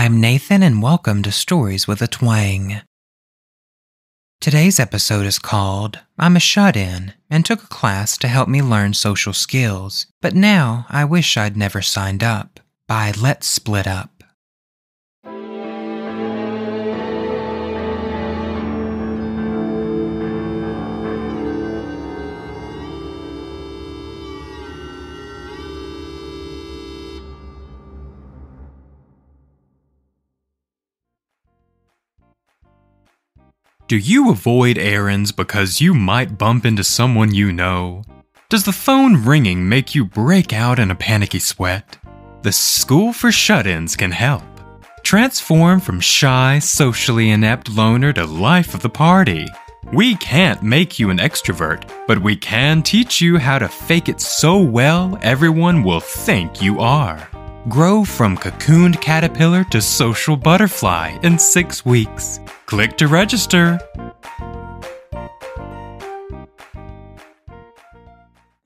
I'm Nathan and welcome to Stories with a Twang. Today's episode is called I'm a Shut-In and took a class to help me learn social skills, but now I wish I'd never signed up by Let's Split Up. Do you avoid errands because you might bump into someone you know? Does the phone ringing make you break out in a panicky sweat? The School for Shut-Ins can help. Transform from shy, socially inept loner to life of the party. We can't make you an extrovert, but we can teach you how to fake it so well everyone will think you are. Grow from cocooned caterpillar to social butterfly in 6 weeks. Click to register.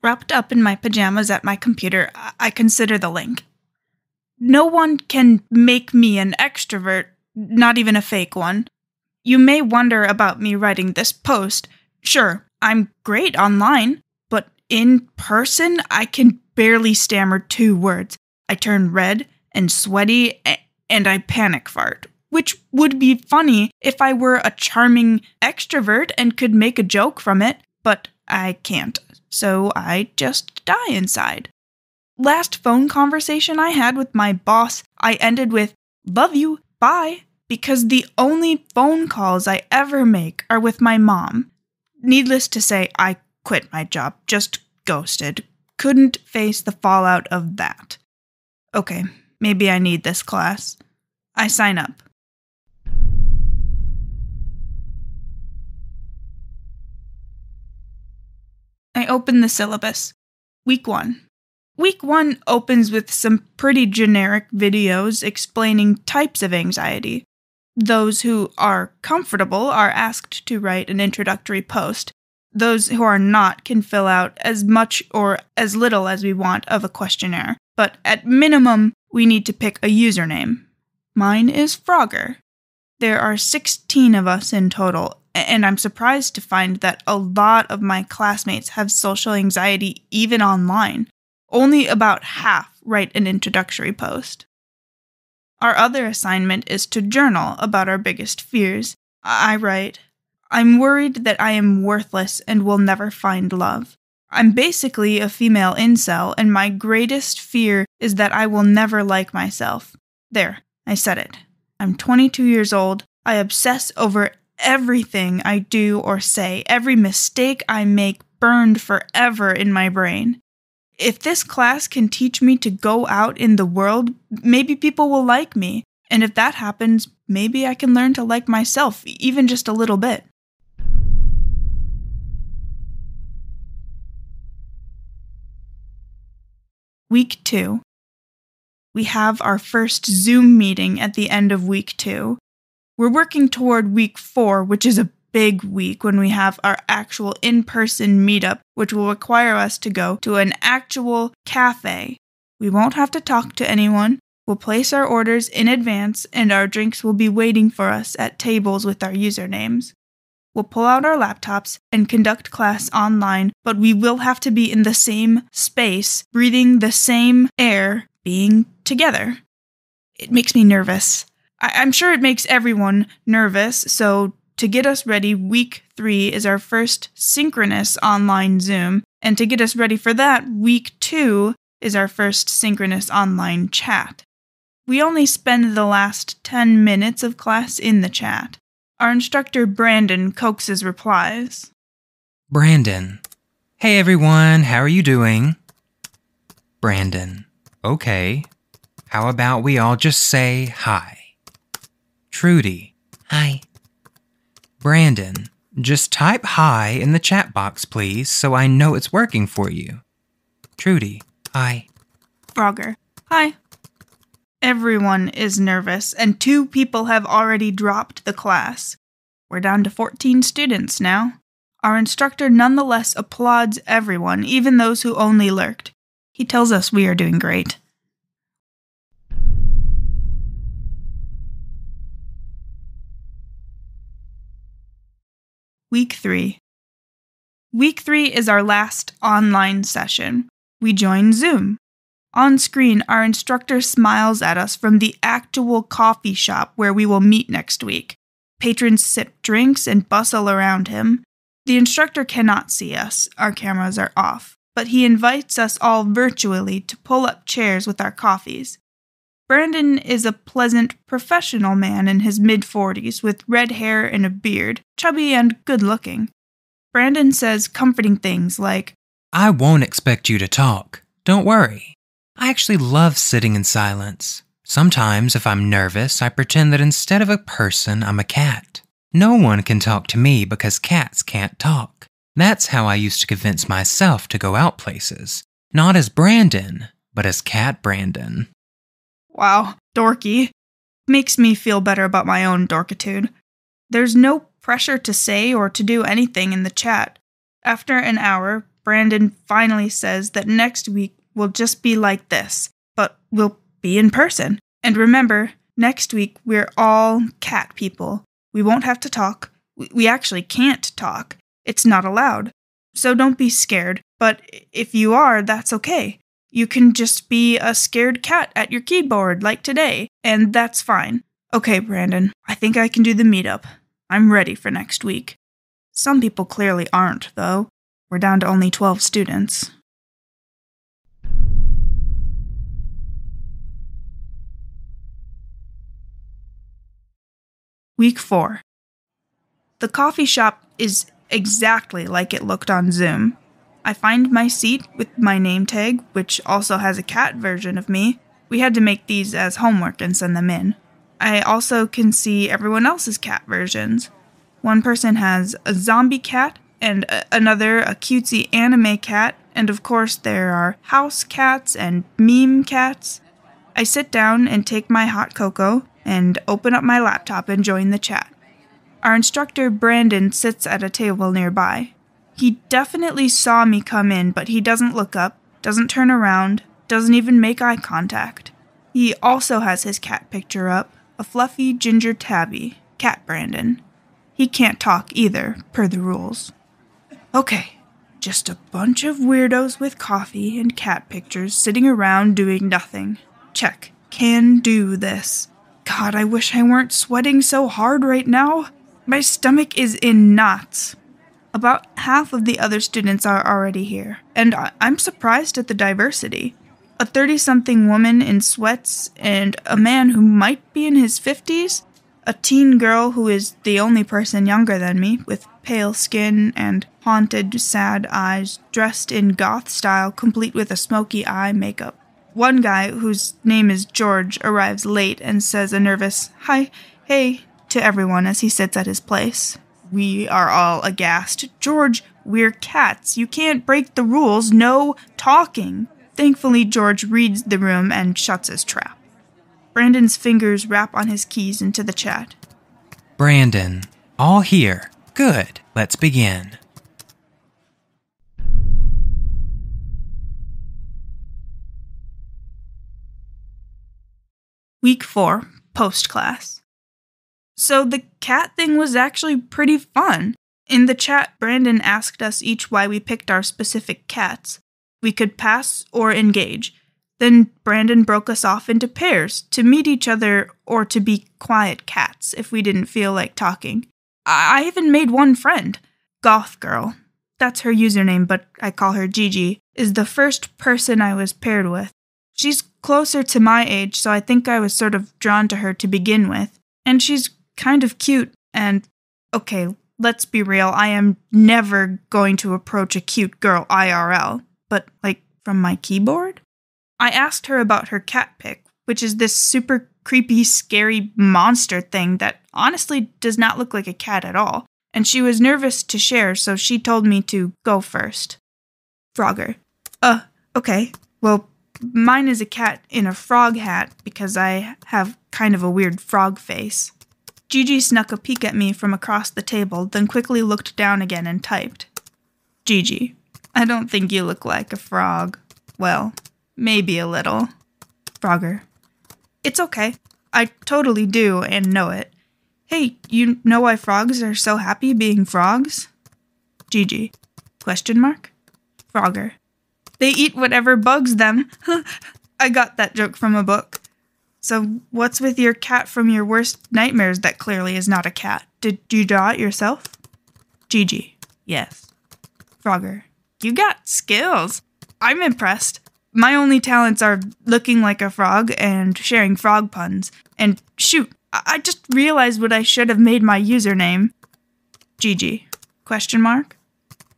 Wrapped up in my pajamas at my computer, I consider the link. No one can make me an extrovert, not even a fake one. You may wonder about me writing this post. Sure, I'm great online, but in person, I can barely stammer 2 words. I turn red and sweaty, and I panic fart. Which would be funny if I were a charming extrovert and could make a joke from it, but I can't, so I just die inside. Last phone conversation I had with my boss, I ended with, "Love you, bye," because the only phone calls I ever make are with my mom. Needless to say, I quit my job, just ghosted. Couldn't face the fallout of that. Okay, maybe I need this class. I sign up. I open the syllabus. Week 1. Week 1 opens with some pretty generic videos explaining types of anxiety. Those who are comfortable are asked to write an introductory post. Those who are not can fill out as much or as little as we want of a questionnaire. But at minimum, we need to pick a username. Mine is Frogger. There are 16 of us in total, and I'm surprised to find that a lot of my classmates have social anxiety even online. Only about half write an introductory post. Our other assignment is to journal about our biggest fears. I write, I'm worried that I am worthless and will never find love. I'm basically a female incel, and my greatest fear is that I will never like myself. There, I said it. I'm 22 years old. I obsess over everything I do or say. Every mistake I make burned forever in my brain. If this class can teach me to go out in the world, maybe people will like me. And if that happens, maybe I can learn to like myself, even just a little bit. Week 2. We have our first Zoom meeting at the end of week 2. We're working toward week 4, which is a big week when we have our actual in-person meetup, which will require us to go to an actual cafe. We won't have to talk to anyone. We'll place our orders in advance, and our drinks will be waiting for us at tables with our usernames. We'll pull out our laptops and conduct class online, but we will have to be in the same space, breathing the same air, being together. It makes me nervous. I'm sure it makes everyone nervous, so to get us ready, week 3 is our first synchronous online Zoom, and to get us ready for that, week 2 is our first synchronous online chat. We only spend the last 10 minutes of class in the chat. Our instructor, Brandon, coaxes replies. Brandon. Hey everyone, how are you doing? Brandon. Okay. How about we all just say hi? Trudy. Hi. Brandon. Just type hi in the chat box, please, so I know it's working for you. Trudy. Hi. Frogger. Hi. Everyone is nervous, and 2 people have already dropped the class. We're down to 14 students now. Our instructor nonetheless applauds everyone, even those who only lurked. He tells us we are doing great. Week 3. Week 3 is our last online session. We join Zoom. On screen, our instructor smiles at us from the actual coffee shop where we will meet next week. Patrons sip drinks and bustle around him. The instructor cannot see us, our cameras are off, but he invites us all virtually to pull up chairs with our coffees. Brandon is a pleasant, professional man in his mid-40s with red hair and a beard, chubby and good-looking. Brandon says comforting things like, I won't expect you to talk. Don't worry. I actually love sitting in silence. Sometimes, if I'm nervous, I pretend that instead of a person, I'm a cat. No one can talk to me because cats can't talk. That's how I used to convince myself to go out places. Not as Brandon, but as Cat Brandon. Wow, dorky. Makes me feel better about my own dorkitude. There's no pressure to say or to do anything in the chat. After an hour, Brandon finally says that next week will just be like this, but we'll be in person. And remember, next week we're all cat people. We won't have to talk. We actually can't talk. It's not allowed. So don't be scared, but if you are, that's okay. You can just be a scared cat at your keyboard like today, and that's fine. Okay, Brandon, I think I can do the meetup. I'm ready for next week. Some people clearly aren't, though. We're down to only 12 students. Week 4. The coffee shop is exactly like it looked on Zoom. I find my seat with my name tag, which also has a cat version of me. We had to make these as homework and send them in. I also can see everyone else's cat versions. One person has a zombie cat, and another a cutesy anime cat, and of course there are house cats and meme cats. I sit down and take my hot cocoa, and open up my laptop and join the chat. Our instructor, Brandon, sits at a table nearby. He definitely saw me come in, but he doesn't look up, doesn't turn around, doesn't even make eye contact. He also has his cat picture up, a fluffy ginger tabby, Cat Brandon. He can't talk either, per the rules. Okay, just a bunch of weirdos with coffee and cat pictures sitting around doing nothing. Check. Can do this. God, I wish I weren't sweating so hard right now. My stomach is in knots. About half of the other students are already here, and I'm surprised at the diversity. A 30-something woman in sweats, and a man who might be in his 50s, a teen girl who is the only person younger than me, with pale skin and haunted, sad eyes, dressed in goth style, complete with a smoky eye makeup. One guy, whose name is George, arrives late and says a nervous, "Hi, hey," to everyone as he sits at his place. We are all aghast. "George, we're cats. You can't break the rules. No talking." Thankfully, George reads the room and shuts his trap. Brandon's fingers rap on his keys into the chat. Brandon, all here. Good. Let's begin. Week 4, post-class. So the cat thing was actually pretty fun. In the chat, Brandon asked us each why we picked our specific cats. We could pass or engage. Then Brandon broke us off into pairs to meet each other or to be quiet cats if we didn't feel like talking. I even made one friend. Goth Girl. That's her username, but I call her Gigi, is the first person I was paired with. She's closer to my age, so I think I was sort of drawn to her to begin with. And she's kind of cute, and okay, let's be real, I am never going to approach a cute girl IRL, but like from my keyboard? I asked her about her cat pic, which is this super creepy, scary monster thing that honestly does not look like a cat at all, and she was nervous to share, so she told me to go first. Frogger. Okay, well, mine is a cat in a frog hat because I have kind of a weird frog face. Gigi snuck a peek at me from across the table, then quickly looked down again and typed. Gigi, I don't think you look like a frog. Well, maybe a little. Frogger. It's okay. I totally do and know it. Hey, you know why frogs are so happy being frogs? Gigi. Question mark? Frogger. They eat whatever bugs them. I got that joke from a book. So what's with your cat from your worst nightmares that clearly is not a cat? Did you draw it yourself? Gigi. Yes. Frogger. You got skills. I'm impressed. My only talents are looking like a frog and sharing frog puns. And shoot, I just realized what I should have made my username. Gigi. Question mark?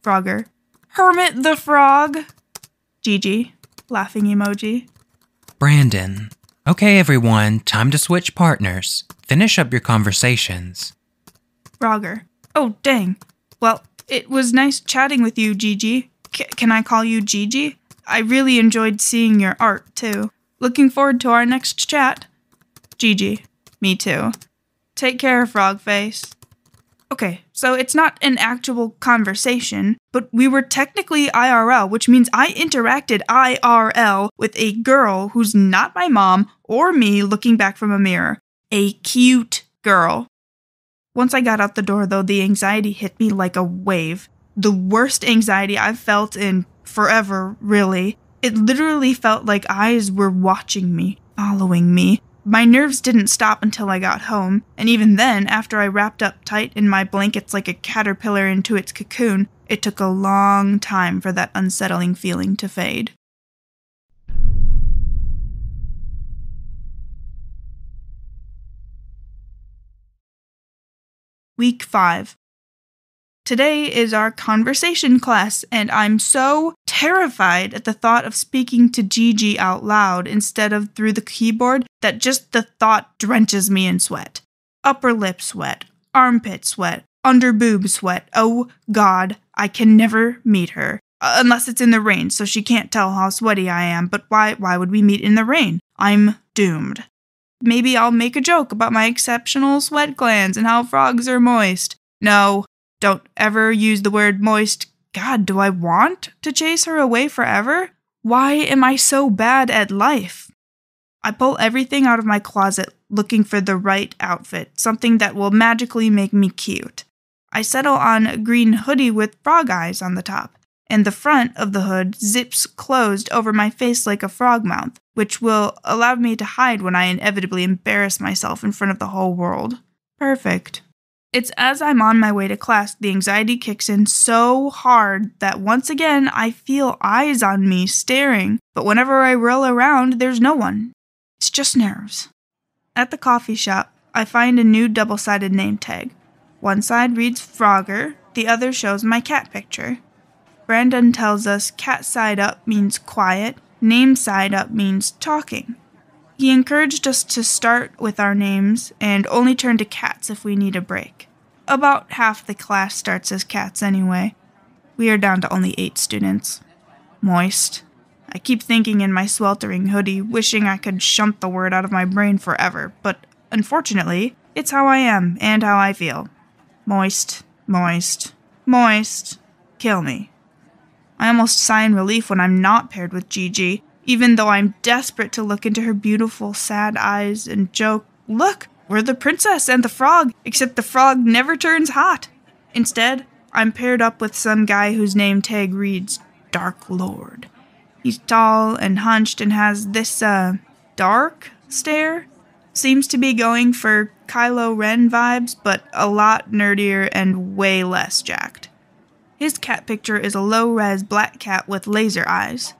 Frogger. Hermit the Frog. Gigi. Laughing emoji. Brandon. Okay, everyone, time to switch partners. Finish up your conversations. Frogger. Oh, dang. Well, it was nice chatting with you, Gigi. Can I call you Gigi? I really enjoyed seeing your art, too. Looking forward to our next chat. Gigi. Me too. Take care, Frogface. Okay, so it's not an actual conversation, but we were technically IRL, which means I interacted IRL with a girl who's not my mom or me looking back from a mirror. A cute girl. Once I got out the door, though, the anxiety hit me like a wave. The worst anxiety I've felt in forever, really. It literally felt like eyes were watching me, following me. My nerves didn't stop until I got home, and even then, after I wrapped up tight in my blankets like a caterpillar into its cocoon, it took a long time for that unsettling feeling to fade. Week 5. Today is our conversation class, and I'm so terrified at the thought of speaking to Gigi out loud instead of through the keyboard that just the thought drenches me in sweat. Upper lip sweat, armpit sweat, under boob sweat. Oh God, I can never meet her. Unless it's in the rain, so she can't tell how sweaty I am, but why would we meet in the rain? I'm doomed. Maybe I'll make a joke about my exceptional sweat glands and how frogs are moist. No. Don't ever use the word moist. God, do I want to chase her away forever? Why am I so bad at life? I pull everything out of my closet looking for the right outfit, something that will magically make me cute. I settle on a green hoodie with frog eyes on the top, and the front of the hood zips closed over my face like a frog mouth, which will allow me to hide when I inevitably embarrass myself in front of the whole world. Perfect. It's as I'm on my way to class, the anxiety kicks in so hard that once again I feel eyes on me staring, but whenever I roll around, there's no one. It's just nerves. At the coffee shop, I find a new double-sided name tag. One side reads Frogger, the other shows my cat picture. Brandon tells us cat side up means quiet, name side up means talking. He encouraged us to start with our names and only turn to cats if we need a break. About half the class starts as cats anyway. We are down to only 8 students. Moist. I keep thinking in my sweltering hoodie, wishing I could shunt the word out of my brain forever, but unfortunately, it's how I am and how I feel. Moist, moist, moist. Kill me. I almost sigh in relief when I'm not paired with Gigi, even though I'm desperate to look into her beautiful, sad eyes and joke, "Look, we're the princess and the frog, except the frog never turns hot." Instead, I'm paired up with some guy whose name tag reads Dark Lord. He's tall and hunched and has this, dark stare. Seems to be going for Kylo Ren vibes, but a lot nerdier and way less jacked. His cat picture is a low-res black cat with laser eyes.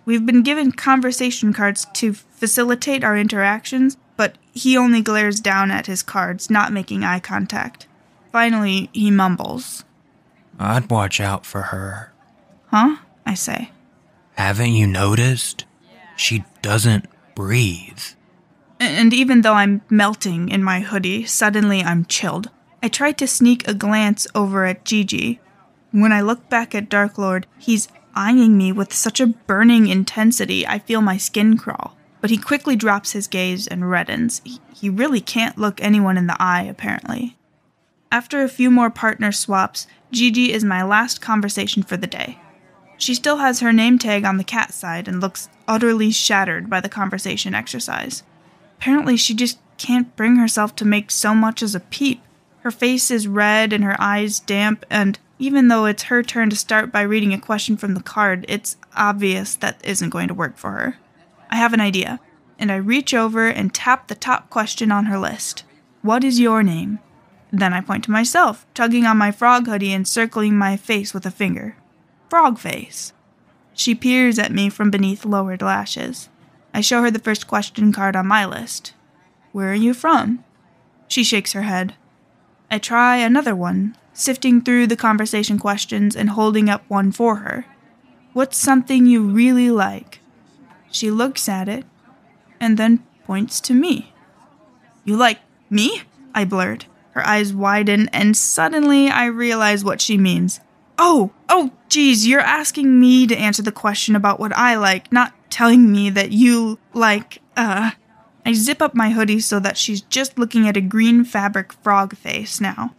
We've been given conversation cards to facilitate our interactions, but he only glares down at his cards, not making eye contact. Finally, he mumbles. I'd watch out for her. Huh? I say. Haven't you noticed? She doesn't breathe. And even though I'm melting in my hoodie, suddenly I'm chilled. I try to sneak a glance over at Gigi. When I look back at Dark Lord, he's eyeing me with such a burning intensity I feel my skin crawl. But he quickly drops his gaze and reddens. He really can't look anyone in the eye, apparently. After a few more partner swaps, Gigi is my last conversation for the day. She still has her name tag on the cat side and looks utterly shattered by the conversation exercise. Apparently she just can't bring herself to make so much as a peep. Her face is red and her eyes damp, and Even though it's her turn to start by reading a question from the card, it's obvious that isn't going to work for her. I have an idea, and I reach over and tap the top question on her list. What is your name? Then I point to myself, tugging on my frog hoodie and circling my face with a finger. Frog face. She peers at me from beneath lowered lashes. I show her the first question card on my list. Where are you from? She shakes her head. I try another one, sifting through the conversation questions and holding up one for her. What's something you really like? She looks at it, and then points to me. You like me? I blurt. Her eyes widen, and suddenly I realize what she means. Oh, geez, you're asking me to answer the question about what I like, not telling me that you like, I zip up my hoodie so that she's just looking at a green fabric frog face now.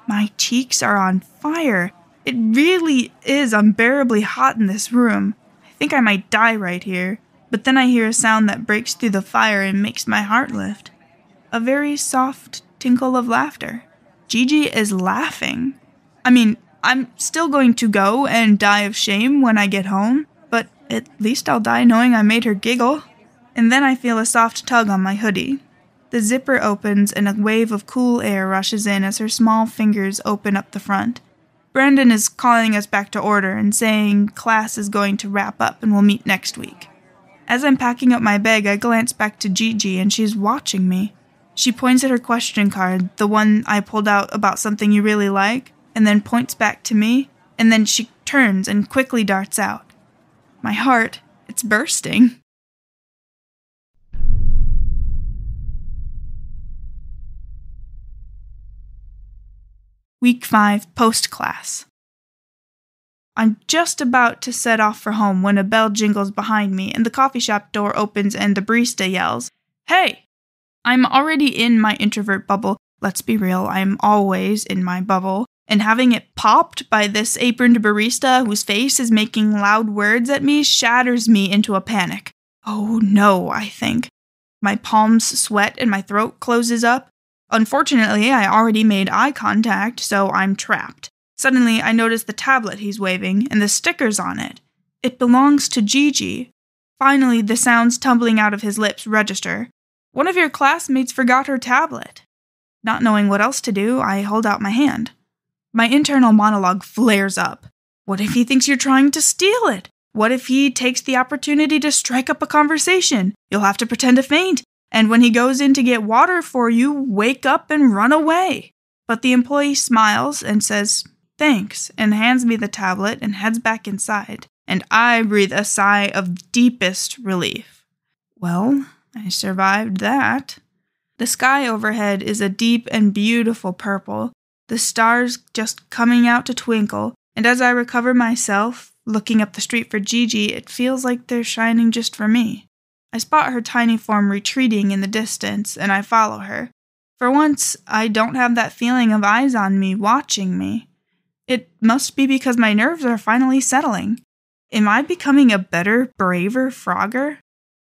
My cheeks are on fire. It really is unbearably hot in this room. I think I might die right here. But then I hear a sound that breaks through the fire and makes my heart lift. A very soft tinkle of laughter. Gigi is laughing. I mean, I'm still going to go and die of shame when I get home, but at least I'll die knowing I made her giggle. And then I feel a soft tug on my hoodie. The zipper opens and a wave of cool air rushes in as her small fingers open up the front. Brandon is calling us back to order and saying class is going to wrap up and we'll meet next week. As I'm packing up my bag, I glance back to Gigi and she's watching me. She points at her question card, the one I pulled out about something you really like, and then points back to me, and then she turns and quickly darts out. My heart, it's bursting. Week 5, post-class. I'm just about to set off for home when a bell jingles behind me and the coffee shop door opens and the barista yells, "Hey!" I'm already in my introvert bubble. Let's be real, I'm always in my bubble. And having it popped by this aproned barista whose face is making loud words at me shatters me into a panic. Oh no, I think. My palms sweat and my throat closes up. Unfortunately, I already made eye contact, so I'm trapped. Suddenly, I notice the tablet he's waving and the stickers on it. It belongs to Gigi. Finally, the sounds tumbling out of his lips register. One of your classmates forgot her tablet. Not knowing what else to do, I hold out my hand. My internal monologue flares up. What if he thinks you're trying to steal it? What if he takes the opportunity to strike up a conversation? You'll have to pretend to faint, and when he goes in to get water for you, wake up and run away. But the employee smiles and says, "Thanks," and hands me the tablet and heads back inside, and I breathe a sigh of deepest relief. Well, I survived that. The sky overhead is a deep and beautiful purple, the stars just coming out to twinkle, and as I recover myself, looking up the street for Gigi, it feels like they're shining just for me. I spot her tiny form retreating in the distance, and I follow her. For once, I don't have that feeling of eyes on me, watching me. It must be because my nerves are finally settling. Am I becoming a better, braver Frogger?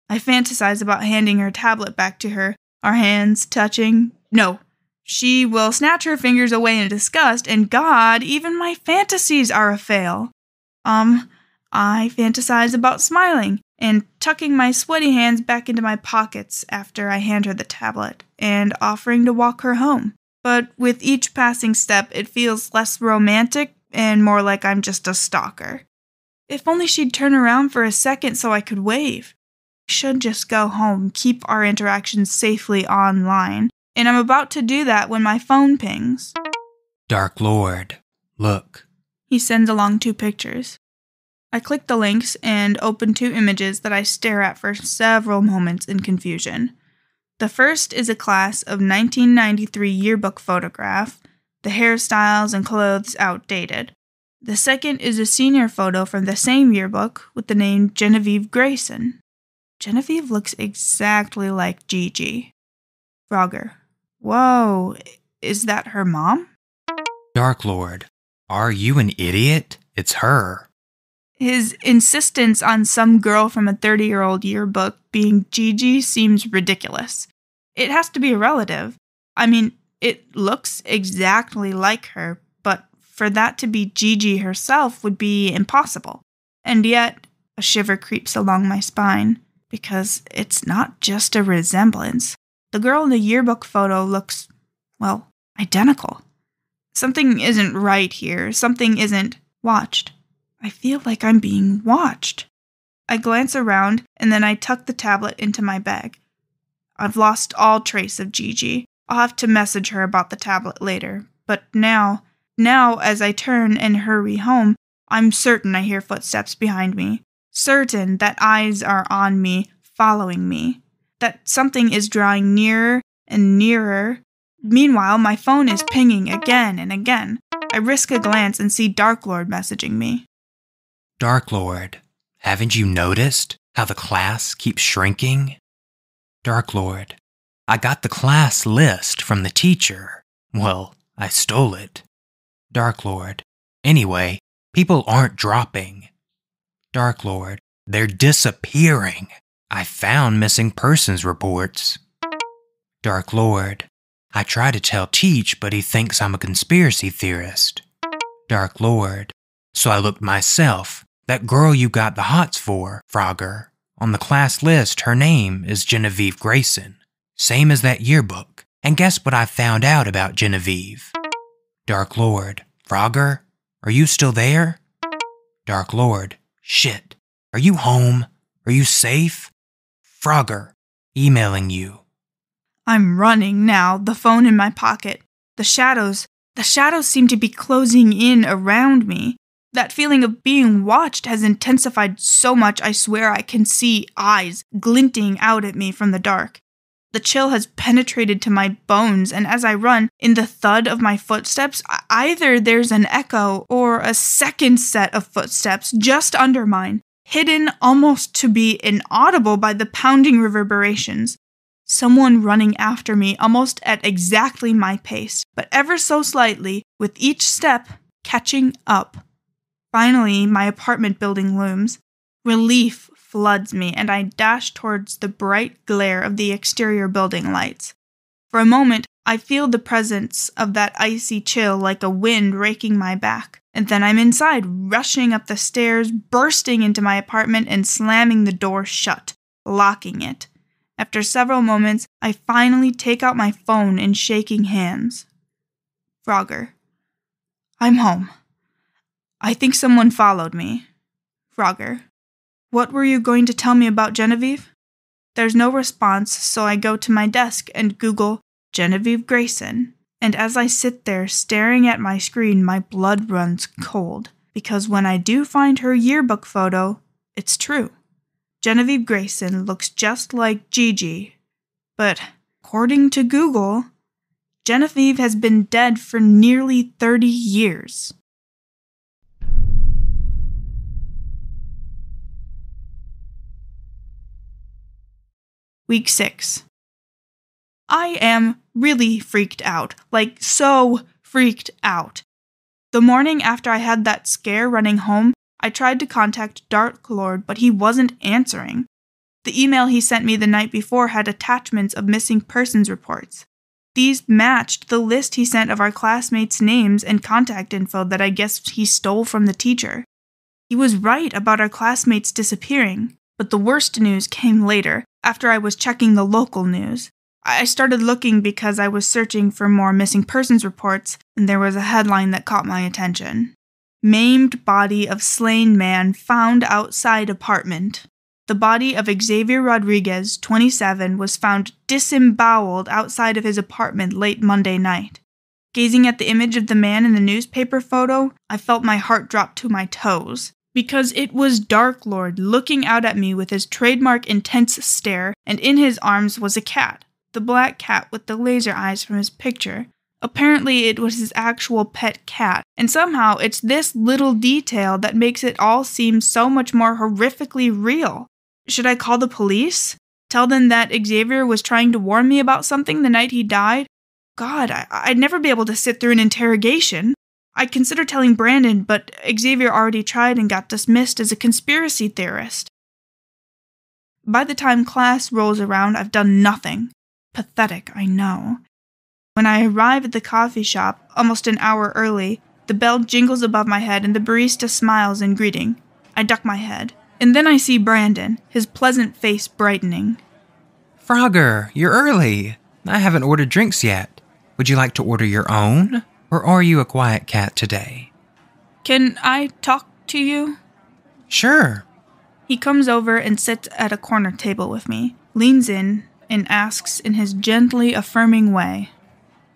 I fantasize about handing her tablet back to her, our hands touching. No, she will snatch her fingers away in disgust, and God, even my fantasies are a fail. I fantasize about smiling and tucking my sweaty hands back into my pockets after I hand her the tablet and offering to walk her home. But with each passing step, it feels less romantic and more like I'm just a stalker. If only she'd turn around for a second so I could wave. I should just go home, keep our interactions safely online, and I'm about to do that when my phone pings. Dark Lord, look. He sends along 2 pictures. I click the links and open 2 images that I stare at for several moments in confusion. The first is a class of 1993 yearbook photograph, the hairstyles and clothes outdated. The second is a senior photo from the same yearbook with the name Genevieve Grayson. Genevieve looks exactly like Gigi. Frogger. Whoa, is that her mom? Dark Lord, are you an idiot? It's her. His insistence on some girl from a 30-year-old yearbook being Gigi seems ridiculous. It has to be a relative. I mean, it looks exactly like her, but for that to be Gigi herself would be impossible. And yet, a shiver creeps along my spine, because it's not just a resemblance. The girl in the yearbook photo looks, well, identical. Something isn't right here. Something isn't watched. I feel like I'm being watched. I glance around, and then I tuck the tablet into my bag. I've lost all trace of Gigi. I'll have to message her about the tablet later. But now, as I turn and hurry home, I'm certain I hear footsteps behind me. Certain that eyes are on me, following me. That something is drawing nearer and nearer. Meanwhile, my phone is pinging again and again. I risk a glance and see Dark Lord messaging me. Dark Lord, haven't you noticed how the class keeps shrinking? Dark Lord, I got the class list from the teacher. Well, I stole it. Dark Lord, anyway, people aren't dropping. Dark Lord, they're disappearing. I found missing persons reports. Dark Lord, I try to tell Teach, but he thinks I'm a conspiracy theorist. Dark Lord, so I looked myself. That girl you got the hots for, Frogger. On the class list, her name is Genevieve Grayson. Same as that yearbook. And guess what I found out about Genevieve? Dark Lord, Frogger, are you still there? Dark Lord, shit. Are you home? Are you safe? Frogger, emailing you. I'm running now, the phone in my pocket. The shadows seem to be closing in around me. That feeling of being watched has intensified so much I swear I can see eyes glinting out at me from the dark. The chill has penetrated to my bones, and as I run, in the thud of my footsteps, either there's an echo or a second set of footsteps just under mine, hidden almost to be inaudible by the pounding reverberations. Someone running after me almost at exactly my pace, but ever so slightly, with each step catching up. Finally, my apartment building looms. Relief floods me, and I dash towards the bright glare of the exterior building lights. For a moment, I feel the presence of that icy chill like a wind raking my back, and then I'm inside, rushing up the stairs, bursting into my apartment and slamming the door shut, locking it. After several moments, I finally take out my phone in shaking hands. Frogger. I'm home. I think someone followed me. Frogger. What were you going to tell me about Genevieve? There's no response, so I go to my desk and Google Genevieve Grayson. And as I sit there staring at my screen, my blood runs cold. Because when I do find her yearbook photo, it's true. Genevieve Grayson looks just like Gigi. But according to Google, Genevieve has been dead for nearly 30 years. Week 6. I am really freaked out. Like, so freaked out. The morning after I had that scare running home, I tried to contact Dark Lord, but he wasn't answering. The email he sent me the night before had attachments of missing persons reports. These matched the list he sent of our classmates' names and contact info that I guess he stole from the teacher. He was right about our classmates disappearing, but the worst news came later, after I was checking the local news. I started looking because I was searching for more missing persons reports, and there was a headline that caught my attention. Maimed body of slain man found outside apartment. The body of Xavier Rodriguez, 27, was found disemboweled outside of his apartment late Monday night. Gazing at the image of the man in the newspaper photo, I felt my heart drop to my toes. Because it was Dark Lord looking out at me with his trademark intense stare, and in his arms was a cat, the black cat with the laser eyes from his picture. Apparently it was his actual pet cat, and somehow it's this little detail that makes it all seem so much more horrifically real. Should I call the police? Tell them that Xavier was trying to warn me about something the night he died? God, I'd never be able to sit through an interrogation. I considered telling Brandon, but Xavier already tried and got dismissed as a conspiracy theorist. By the time class rolls around, I've done nothing. Pathetic, I know. When I arrive at the coffee shop, almost an hour early, The bell jingles above my head and the barista smiles in greeting. I duck my head, and then I see Brandon, his pleasant face brightening. Frogger, you're early. I haven't ordered drinks yet. Would you like to order your own? Or are you a quiet cat today? Can I talk to you? Sure. He comes over and sits at a corner table with me, leans in, and asks in his gently affirming way.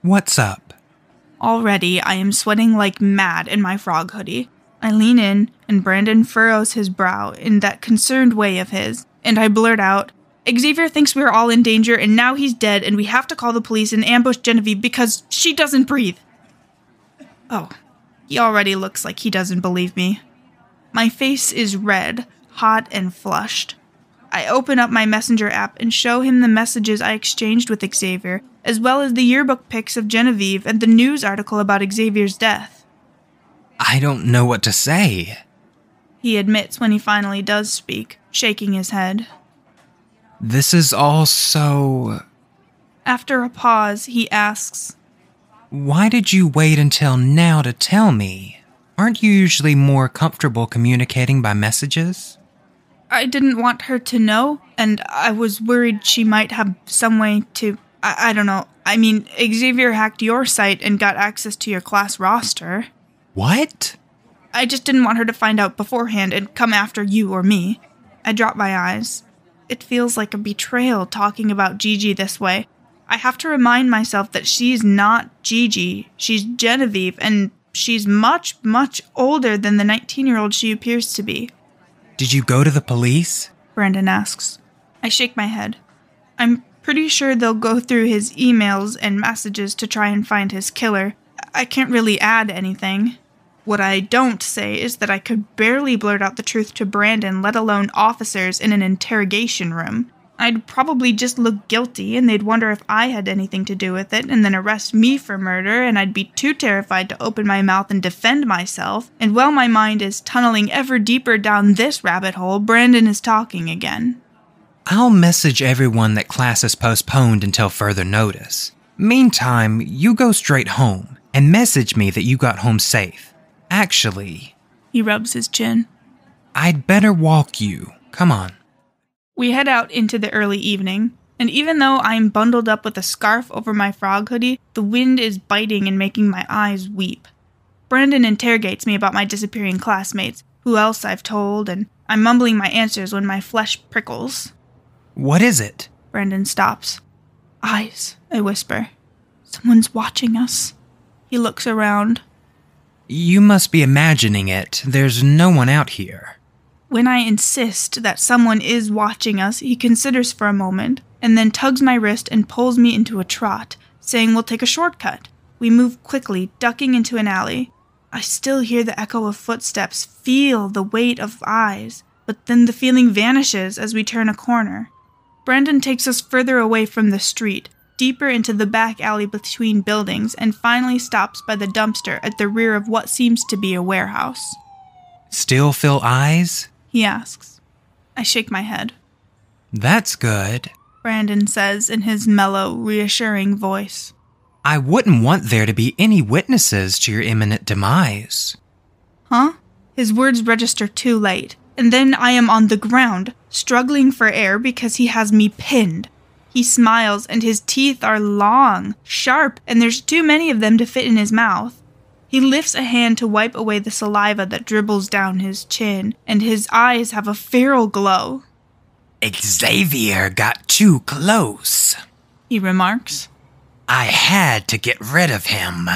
What's up? Already, I am sweating like mad in my frog hoodie. I lean in, and Brandon furrows his brow in that concerned way of his, and I blurt out, Xavier thinks we're all in danger, and now he's dead, and we have to call the police and ambush Genevieve because she doesn't breathe. Oh, he already looks like he doesn't believe me. My face is red, hot and flushed. I open up my messenger app and show him the messages I exchanged with Xavier, as well as the yearbook pics of Genevieve and the news article about Xavier's death. I don't know what to say, he admits when he finally does speak, shaking his head. This is all so... After a pause, he asks, Why did you wait until now to tell me? Aren't you usually more comfortable communicating by messages? I didn't want her to know, and I was worried she might have some way to... I don't know. I mean, Xavier hacked your site and got access to your class roster. What? I just didn't want her to find out beforehand and come after you or me. I drop my eyes. It feels like a betrayal talking about Gigi this way. I have to remind myself that she's not Gigi. She's Genevieve, and she's much, much older than the 19-year-old she appears to be. Did you go to the police? Brandon asks. I shake my head. I'm pretty sure they'll go through his emails and messages to try and find his killer. I can't really add anything. What I don't say is that I could barely blurt out the truth to Brandon, let alone officers in an interrogation room. I'd probably just look guilty, and they'd wonder if I had anything to do with it, and then arrest me for murder, and I'd be too terrified to open my mouth and defend myself. And while my mind is tunneling ever deeper down this rabbit hole, Brandon is talking again. I'll message everyone that class is postponed until further notice. Meantime, you go straight home, and message me that you got home safe. Actually... He rubs his chin. I'd better walk you. Come on. We head out into the early evening, and even though I'm bundled up with a scarf over my frog hoodie, the wind is biting and making my eyes weep. Brandon interrogates me about my disappearing classmates, who else I've told, and I'm mumbling my answers when my flesh prickles. What is it? Brandon stops. Eyes, I whisper. Someone's watching us. He looks around. You must be imagining it. There's no one out here. When I insist that someone is watching us, he considers for a moment, and then tugs my wrist and pulls me into a trot, saying we'll take a shortcut. We move quickly, ducking into an alley. I still hear the echo of footsteps, feel the weight of eyes, but then the feeling vanishes as we turn a corner. Brandon takes us further away from the street, deeper into the back alley between buildings, and finally stops by the dumpster at the rear of what seems to be a warehouse. Still feel eyes? He asks. I shake my head. That's good, Brandon says in his mellow, reassuring voice. I wouldn't want there to be any witnesses to your imminent demise. Huh? His words register too late, and then I am on the ground, struggling for air because he has me pinned. He smiles, and his teeth are long, sharp, and there's too many of them to fit in his mouth. He lifts a hand to wipe away the saliva that dribbles down his chin, and his eyes have a feral glow. Xavier got too close, he remarks. I had to get rid of him.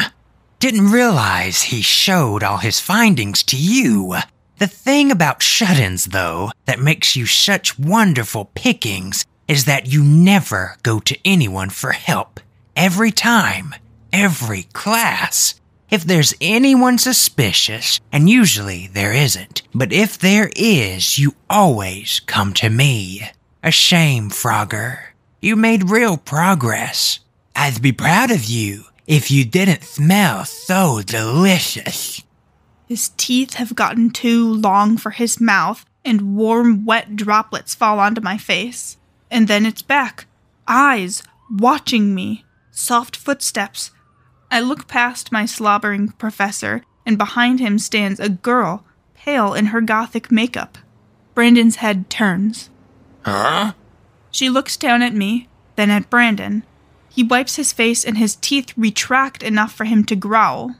Didn't realize he showed all his findings to you. The thing about shut-ins, though, that makes you such wonderful pickings is that you never go to anyone for help. Every time, every class. If there's anyone suspicious, and usually there isn't, but if there is, you always come to me. A shame, Frogger. You made real progress. I'd be proud of you if you didn't smell so delicious. His teeth have gotten too long for his mouth, and warm, wet droplets fall onto my face. And then it's back. Eyes, watching me. Soft footsteps. I look past my slobbering professor and behind him stands a girl, pale in her gothic makeup. Brandon's head turns. Huh? She looks down at me, then at Brandon. He wipes his face and his teeth retract enough for him to growl.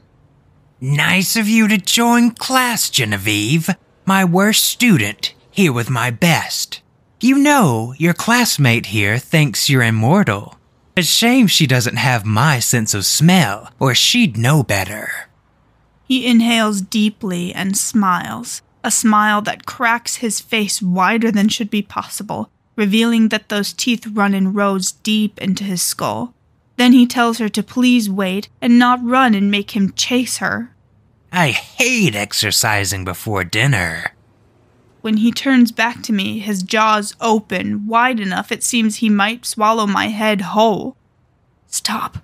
Nice of you to join class, Genevieve. My worst student, here with my best. You know, your classmate here thinks you're immortal. A shame she doesn't have my sense of smell, or she'd know better. He inhales deeply and smiles, a smile that cracks his face wider than should be possible, revealing that those teeth run in rows deep into his skull. Then he tells her to please wait and not run and make him chase her. I hate exercising before dinner. When he turns back to me, his jaws open, wide enough it seems he might swallow my head whole. Stop.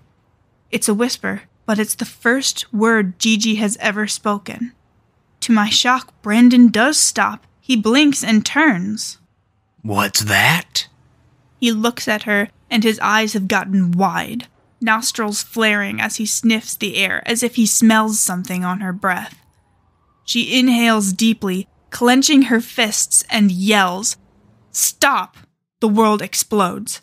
It's a whisper, but it's the first word Gigi has ever spoken. To my shock, Brandon does stop. He blinks and turns. What's that? He looks at her, and his eyes have gotten wide, nostrils flaring as he sniffs the air as if he smells something on her breath. She inhales deeply, clenching her fists, and yells. Stop! The world explodes.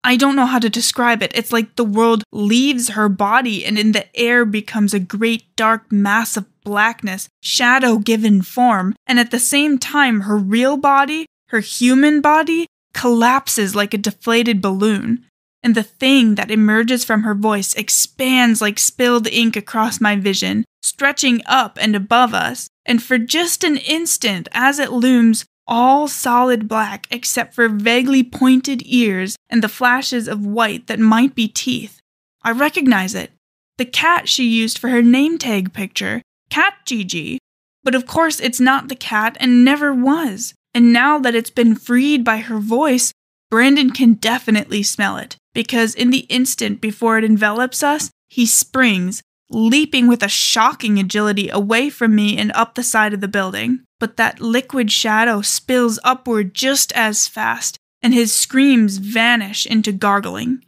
I don't know how to describe it. It's like the world leaves her body and in the air becomes a great dark mass of blackness, shadow given form, and at the same time her real body, her human body, collapses like a deflated balloon, and the thing that emerges from her voice expands like spilled ink across my vision, stretching up and above us, and for just an instant as it looms, all solid black except for vaguely pointed ears and the flashes of white that might be teeth. I recognize it. The cat she used for her name tag picture. Cat Gigi. But of course it's not the cat and never was. And now that it's been freed by her voice, Brandon can definitely smell it. Because in the instant before it envelops us, he springs, leaping with a shocking agility away from me and up the side of the building. But that liquid shadow spills upward just as fast, and his screams vanish into gargling.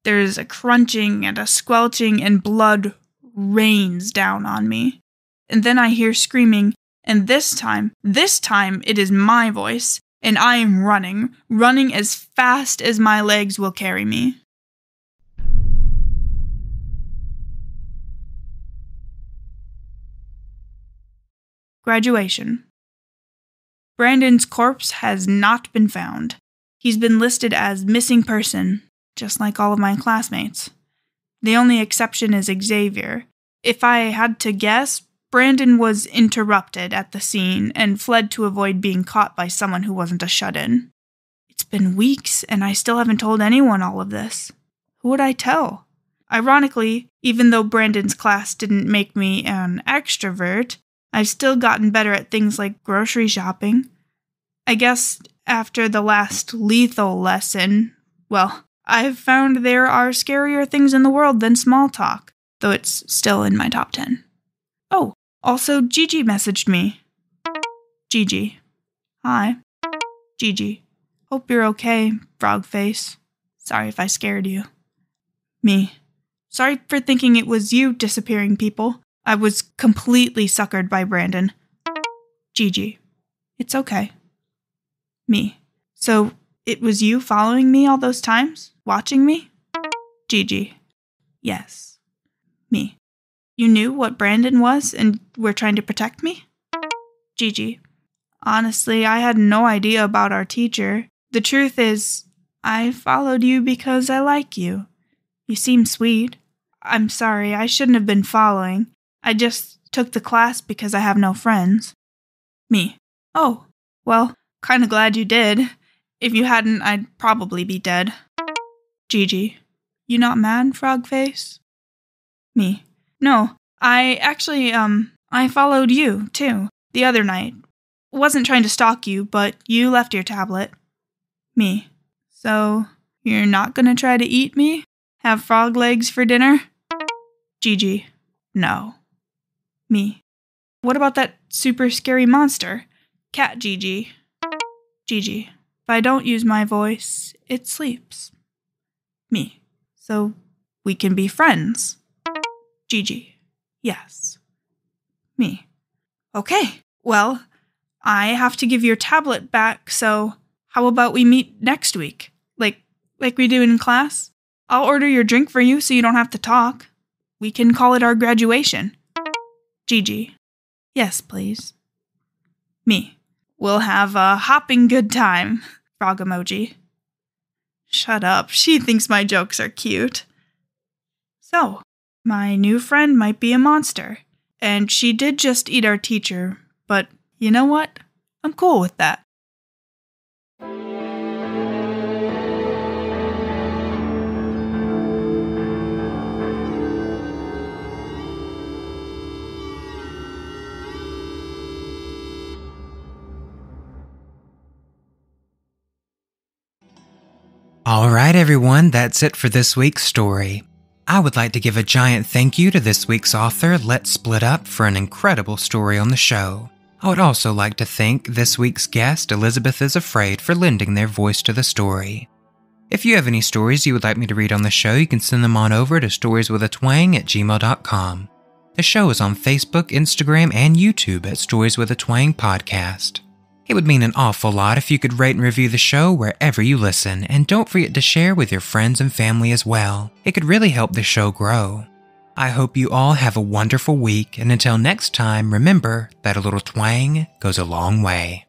There's a crunching and a squelching, and blood rains down on me. And then I hear screaming, and this time it is my voice, and I am running as fast as my legs will carry me. Graduation. Brandon's corpse has not been found. He's been listed as missing person, just like all of my classmates. The only exception is Xavier. If I had to guess, Brandon was interrupted at the scene and fled to avoid being caught by someone who wasn't a shut-in. It's been weeks, and I still haven't told anyone all of this. Who would I tell? Ironically, even though Brandon's class didn't make me an extrovert, I've still gotten better at things like grocery shopping. I guess after the last lethal lesson, well, I've found there are scarier things in the world than small talk, though it's still in my top 10. Oh, also Gigi messaged me. Gigi. Hi. Gigi. Hope you're okay, frog face. Sorry if I scared you. Me. Sorry for thinking it was you disappearing people. I was completely suckered by Brandon. Gigi. It's okay. Me. So, it was you following me all those times? Watching me? Gigi. Yes. Me. You knew what Brandon was and were trying to protect me? Gigi. Honestly, I had no idea about our teacher. The truth is, I followed you because I like you. You seem sweet. I'm sorry, I shouldn't have been following. I just took the class because I have no friends. Me. Oh, well, kinda glad you did. If you hadn't, I'd probably be dead. Gigi. You not mad, frog face? Me. No, I actually, I followed you, too, the other night. Wasn't trying to stalk you, but you left your tablet. Me. So, you're not gonna try to eat me? Have frog legs for dinner? Gigi. No. Me. What about that super scary monster? Cat Gigi. Gigi. If I don't use my voice, it sleeps. Me. So we can be friends. Gigi. Yes. Me. Okay. Well, I have to give your tablet back, so how about we meet next week? Like we do in class? I'll order your drink for you so you don't have to talk. We can call it our graduation. Gigi. Yes, please. Me. We'll have a hopping good time. Frog emoji. Shut up. She thinks my jokes are cute. So, my new friend might be a monster. And she did just eat our teacher. But you know what? I'm cool with that. Alright everyone, that's it for this week's story. I would like to give a giant thank you to this week's author, Let's Split Up, for an incredible story on the show. I would also like to thank this week's guest, Elizabeth is Afraid, for lending their voice to the story. If you have any stories you would like me to read on the show, you can send them on over to storieswithatwang@gmail.com. The show is on Facebook, Instagram, and YouTube at Stories with a Twang Podcast. It would mean an awful lot if you could rate and review the show wherever you listen, and don't forget to share with your friends and family as well. It could really help the show grow. I hope you all have a wonderful week, and until next time, remember that a little twang goes a long way.